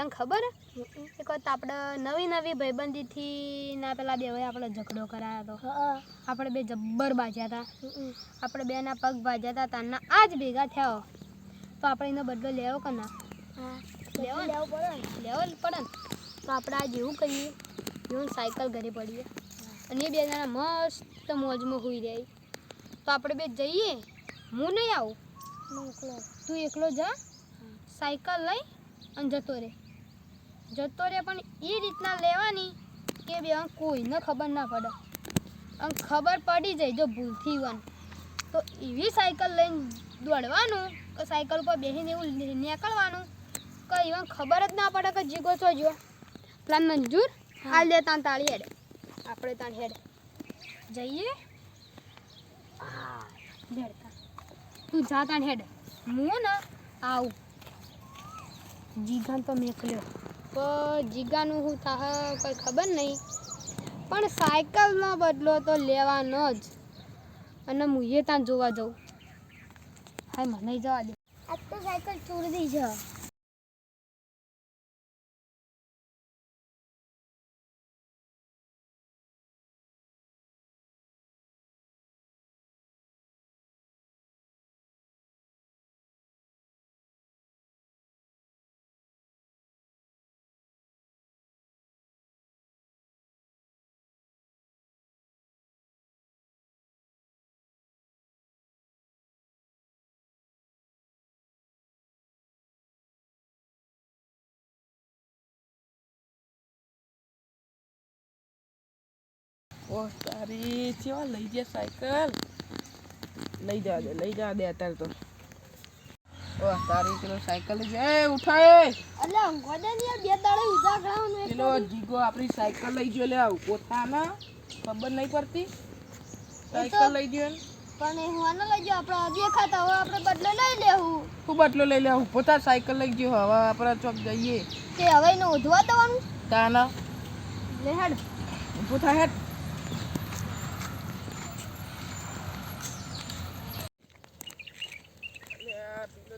તને ખબર એક વખત આપણે નવી ભાઈબંધીથી ના પેલા બે હવે આપણે ઝઘડો કરાયો હતો. આપણે બે જબ્બર બાજ્યા હતા. આપણે બેના પગ બાજ્યા હતા તારના આજ ભેગા થયા તો આપણે એનો બદલો લેવો કે ના? લેવો પડે ને. તો આપણે આજ એવું કરીએ એવું સાયકલ ઘરે પડીએ અને એ બે જણા મસ્ત મોજમાં હોઈ રહી. તો આપણે બે જઈએ. હું નહીં આવું, તું એકલો જા, સાયકલ લઈ અને જતો રે પણ એ રીતના લેવાની કે બે કોઈને ખબર ના પડે. અને ખબર પડી જાય જો ભૂલથી વન તો એવી સાયકલ લઈને દોડવાનું કે સાયકલ ઉપર બેસીને એવું નીકળવાનું કે even ખબર જ ના પડે કે જીગો છો જો. પ્લાન મંજૂર? હાલ દે તાન તાળી હેડે. આપણે તાણ હેડે જઈએ. હેડતા તું જા તાણ હેડે. હું ને આવું. જીગાન તો મેકલ્યો પણ જીગાનું શું થાય કંઈ ખબર નહીં. પણ સાયકલનો બદલો તો લેવાનો જ. અને હું એ ત્યાં જોવા જાઉં. હા મને જવા દે. આજ તો સાયકલ ચોરી છે. ઓહ તારી કેવા લઈ જાય સાયકલ. લઈ જા દે અત્યારે તો. ઓહ તારી પેલો સાયકલ લઈ જાય. ઉઠાય અલે અંગોદે ને બે દાડે ઉજાગરાવાનું પેલો જીગો આપણી સાયકલ લઈ ગયો. લે આવું પોતાના ખબર નહીં પડતી. સાયકલ લઈ ગયો પણ એ હુવાનો લઈ ગયો. આપણે હજી ખાતા હવે આપણે બદલો લઈ લેવું. હું બદલો લઈ લે. પોતા સાયકલ લઈ ગયો. હવે આપણે ચોક જઈએ. તે હવે એને ઉધવા દેવાનું તાના લે હેડ. પોતા હેડ.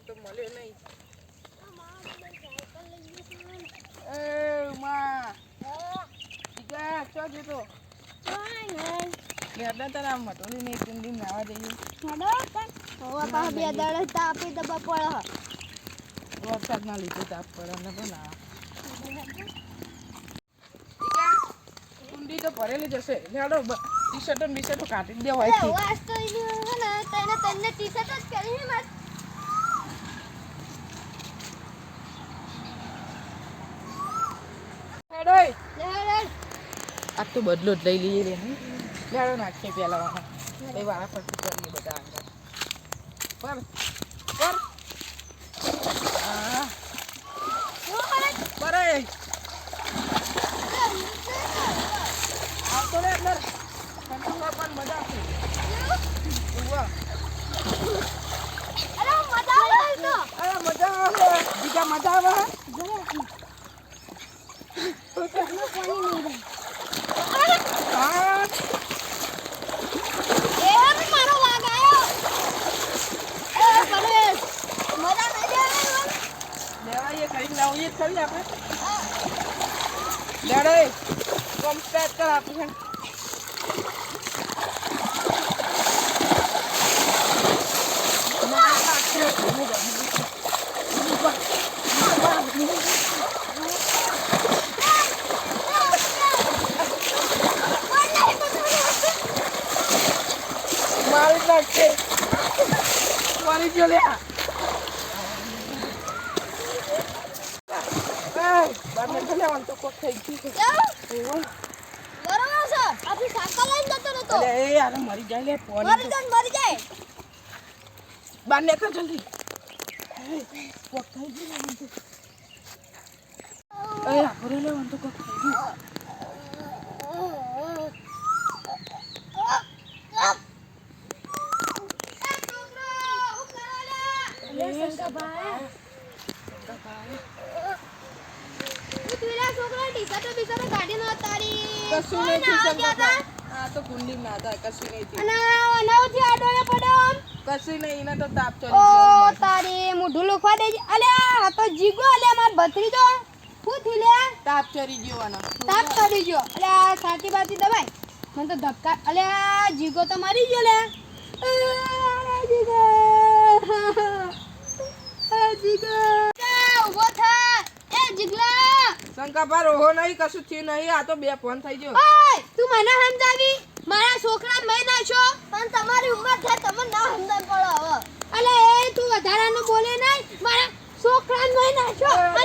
તો મળે નહીં. એ માં જીગા ચો જતો યાદ તારા મટોલી નહીં કુંડી નાવા જઈએ. હવે પાછા બે દાડે તાપી દબા પડે. વરસાદ ના લીધે તાપ પડે ને પણ કુંડી તો ભરેલી જશે. લેડો ટી શર્ટ ને બી-શર્ટ કાઢી દેવાય છે. આજ તો તને ટી-શર્ટ જ પહેરી મત. આ તો બદલો જ લઈ લઈએ રે. લેડો નાખીએ પેલા એ વાળા ફરતી કરીએ બધા અંદર પર પર આવતો રે અંદર ઠંડુમાં પણ મજા આવશે. અરે મજા આવે. બીજા મજા આવે. લેવાઈએ કઈ લાવીએ ખરી આપણે. લેડે કમ્પ્લીટ કર આપણે. મારી નાખે મારી ગયો લે. તો કોક થઈ ગયું. બરોબર છે. આપણી સાયકલ લઈને જતો નતો. અરે એ યાર મરી જાય લે. મરી જાય. બાર નીકળ જલ્દી. કોક થઈ ગયું. એ આપરે લે તો કોક થઈ ગયું. કશું નહીં. આ તો કુંડી ના હતા. કશું નહીં એને તો તાપ ચડી ગયો. તારી મોઢું લખવા દેજે. અલ્યા આ તો જીગો. અલ્યા માર ભત્રીજો હું થી લે તાપ ચરી ગયો તાપ કરી ગયો અલે આ સાચી બાતી દબાઈ મને તો ધક્કા અલે આ જીગો તો મરી ગયો લે અરે જીગો જીગો ઉભો થા એ જીગલા શંકાપા રોહો નહીં કશું થયું નહીં આ તો બે ફોન થઈ ગયો ઓય તું મને સમજાવી મારા છોકરા મેં નાશો પણ તમારી ઉંમર છે તમને ના સમજણ પડે હવે અલે એ તું વધારાનું બોલે નહીં મારા છોકરા મેં નાશો